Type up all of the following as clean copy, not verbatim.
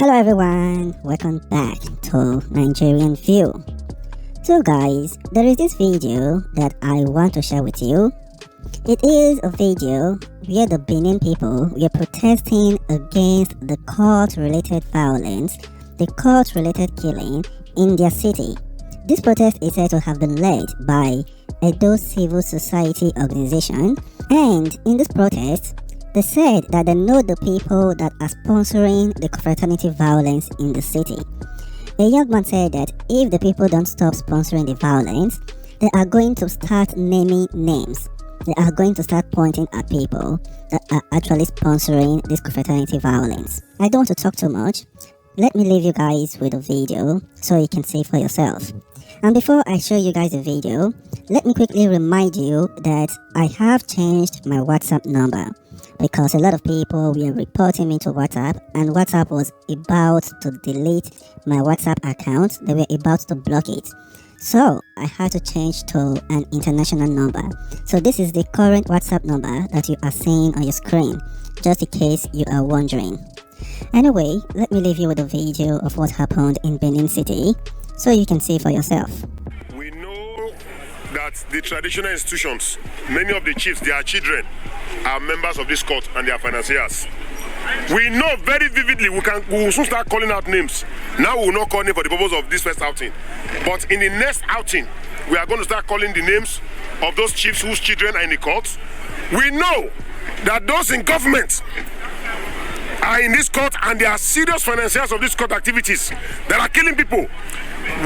Hello everyone, welcome back to Nigerian View. So guys, there is this video that I want to share with you. It is a video where the Benin people were protesting against the court-related violence, the court-related killing in their city. This protest is said to have been led by Edo Civil Society Organization, and in this protest, they said that they know the people that are sponsoring the fraternity violence in the city. A young man said that if the people don't stop sponsoring the violence, they are going to start naming names. They are going to start pointing at people that are actually sponsoring this fraternity violence. I don't want to talk too much. Let me leave you guys with a video so you can see for yourself. And before I show you guys the video, let me quickly remind you that I have changed my WhatsApp number, because a lot of people were reporting me to WhatsApp, and WhatsApp was about to delete my WhatsApp account. They were about to block it. So I had to change to an international number. So this is the current WhatsApp number that you are seeing on your screen, just in case you are wondering. Anyway, let me leave you with a video of what happened in Benin City so you can see for yourself. We know that the traditional institutions, many of the chiefs, their children, are members of this court and they are financiers. We know very vividly, we will soon start calling out names. Now we will not call names for the purpose of this first outing. But in the next outing, we are going to start calling the names of those chiefs whose children are in the court. We know that those in government are in this court and they are serious financiers of these court activities that are killing people.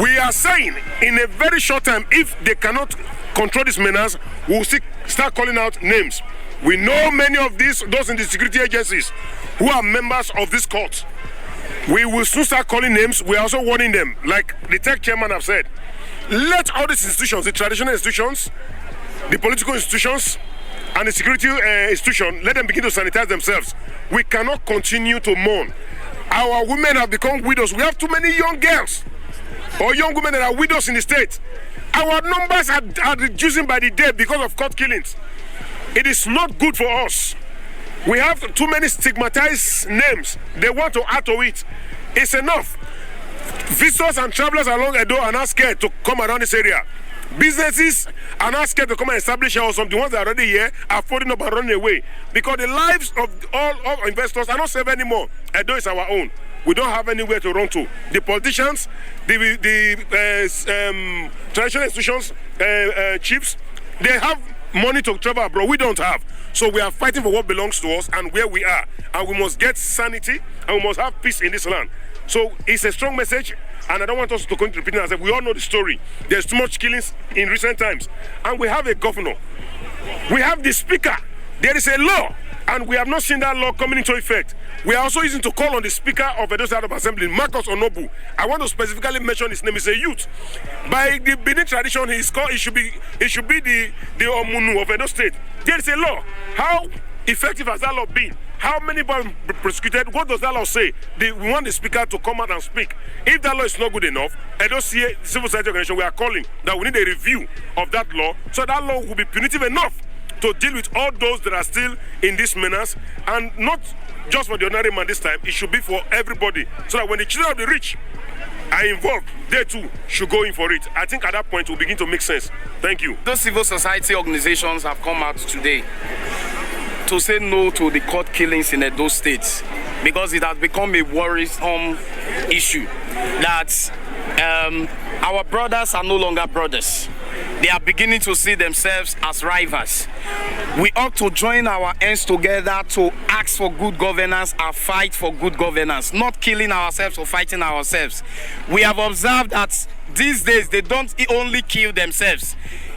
We are saying in a very short time, if they cannot control this menace, we will start calling out names. We know many of those in the security agencies who are members of this court. We will soon start calling names. We are also warning them, like the tech chairman have said, let all these institutions, the traditional institutions, the political institutions, and the security institution, let them begin to sanitize themselves. We cannot continue to mourn. Our women have become widows. We have too many young girls or young women that are widows in the state. Our numbers are reducing by the day because of court killings. It is not good for us. We have too many stigmatized names. They want to add to it. It's enough. Visitors and travelers along Edo are not scared to come around this area. Businesses are not scared to come and establish here, or some the ones that are already here are folding up and running away, because the lives of all investors are not safe anymore. Edo is our own. We don't have anywhere to run to. The politicians, the traditional institutions, chiefs, they have money to travel abroad. We don't have. So we are fighting for what belongs to us and where we are. And we must get sanity and we must have peace in this land. So it's a strong message, and I don't want us to continue repeating ourselves. We all know the story. There's too much killings in recent times. And we have a governor. We have the speaker. There is a law, and we have not seen that law coming into effect. We are also using to call on the Speaker of Edo State Assembly, Marcus Onobu. I want to specifically mention his name. He's a youth. By the Benin tradition, he should be the Omunu of Edo State. There is a law. How effective has that law been? How many people have been prosecuted? What does that law say? We want the Speaker to come out and speak. If that law is not good enough, Edo Civil Society Organization, we are calling that we need a review of that law, so that law will be punitive enough to deal with all those that are still in this menace, and not just for the ordinary man this time. It should be for everybody, so that when the children of the rich are involved, they too should go in for it. I think at that point it will begin to make sense. Thank you. Those civil society organizations have come out today to say no to the court killings in Edo State, because it has become a worrisome issue that our brothers are no longer brothers. They are beginning to see themselves as rivals. We ought to join our hands together to ask for good governance and fight for good governance, not killing ourselves or fighting ourselves. We have observed that these days they don't only kill themselves.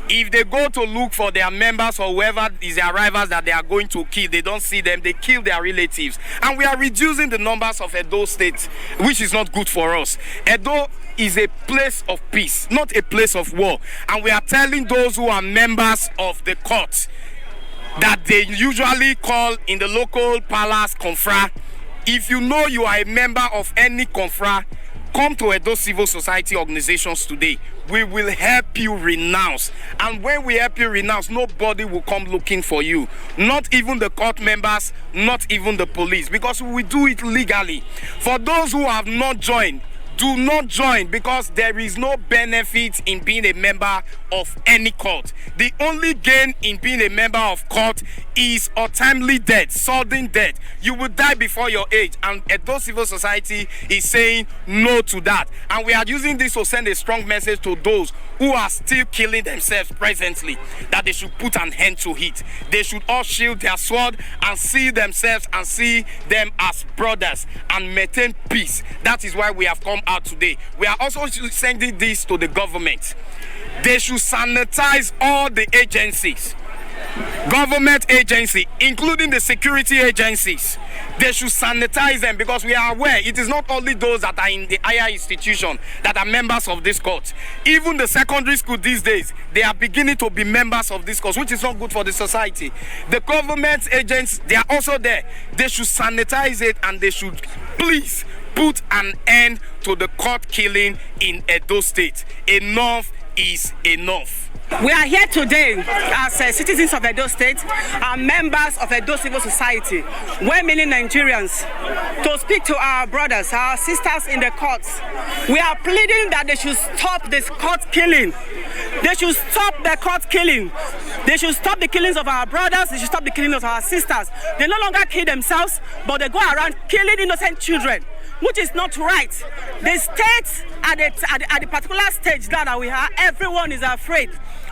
If they go to look for their members or whoever is their rivals that they are going to kill, they don't see them, they kill their relatives. And we are reducing the numbers of Edo State, which is not good for us. Edo is a place of peace, not a place of war. And we are telling those who are members of the court that they usually call in the local palace confra. If you know you are a member of any confra, come to those civil society organizations today. We will help you renounce. And when we help you renounce, nobody will come looking for you. Not even the court members, not even the police, because we do it legally. For those who have not joined, do not join, because there is no benefit in being a member of any court. The only gain in being a member of court is untimely death, sudden death. You will die before your age, and Edo Civil Society is saying no to that. And we are using this to send a strong message to those who are still killing themselves presently, that they should put an end to it. They should all shield their sword and see themselves and see them as brothers and maintain peace. That is why we have come out today. We are also sending this to the government. They should sanitize all the agencies, government agency, including the security agencies. They should sanitize them, because we are aware it is not only those that are in the higher institution that are members of this court. Even the secondary school these days, they are beginning to be members of this court, which is not good for the society. The government agents, they are also there. They should sanitize it, and they should please put an end to the court killing in Edo State. Enough is enough. We are here today as citizens of Edo State and members of Edo Civil Society, well-meaning Nigerians, to speak to our brothers, our sisters in the courts. We are pleading that they should stop this court killing. They should stop the court killing. They should stop the killings of our brothers. They should stop the killing of our sisters. They no longer kill themselves, but they go around killing innocent children, which is not right. The state, at the particular stage now that we are, everyone is afraid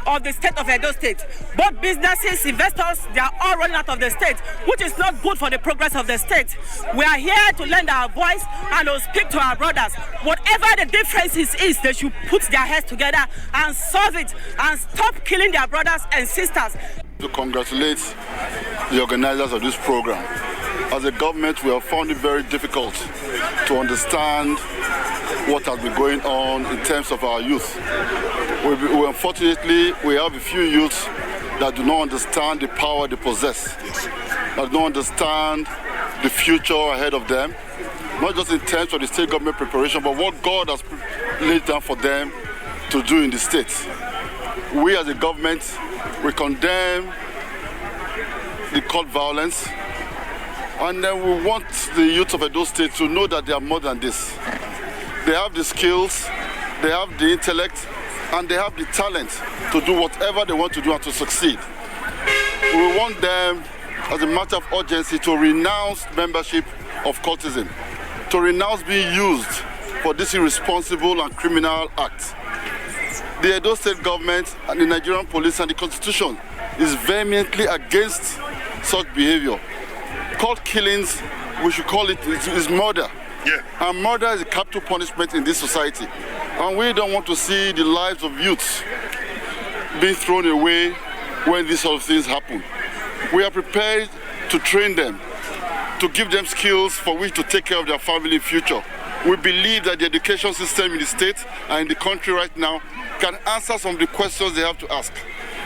of the state of Edo State. Both businesses, investors, they are all running out of the state, which is not good for the progress of the state. We are here to lend our voice and to speak to our brothers. Whatever the differences is, they should put their heads together and solve it and stop killing their brothers and sisters. To congratulate the organizers of this program. As a government, we have found it very difficult to understand what has been going on in terms of our youth. Unfortunately, we have a few youths that do not understand the power they possess, that do not understand the future ahead of them, not just in terms of the state government preparation, but what God has laid down for them to do in the state. We as a government, we condemn the court violence, and then we want the youth of Edo State to know that they are more than this. They have the skills, they have the intellect, and they have the talent to do whatever they want to do and to succeed. We want them, as a matter of urgency, to renounce membership of cultism, to renounce being used for this irresponsible and criminal act. The Edo State government and the Nigerian police and the Constitution is vehemently against such behavior. Court killings, we should call it, is murder. Yeah. And murder is a capital punishment in this society. And we don't want to see the lives of youths being thrown away when these sort of things happen. We are prepared to train them, to give them skills for which to take care of their family in future. We believe that the education system in the state and in the country right now can answer some of the questions they have to ask.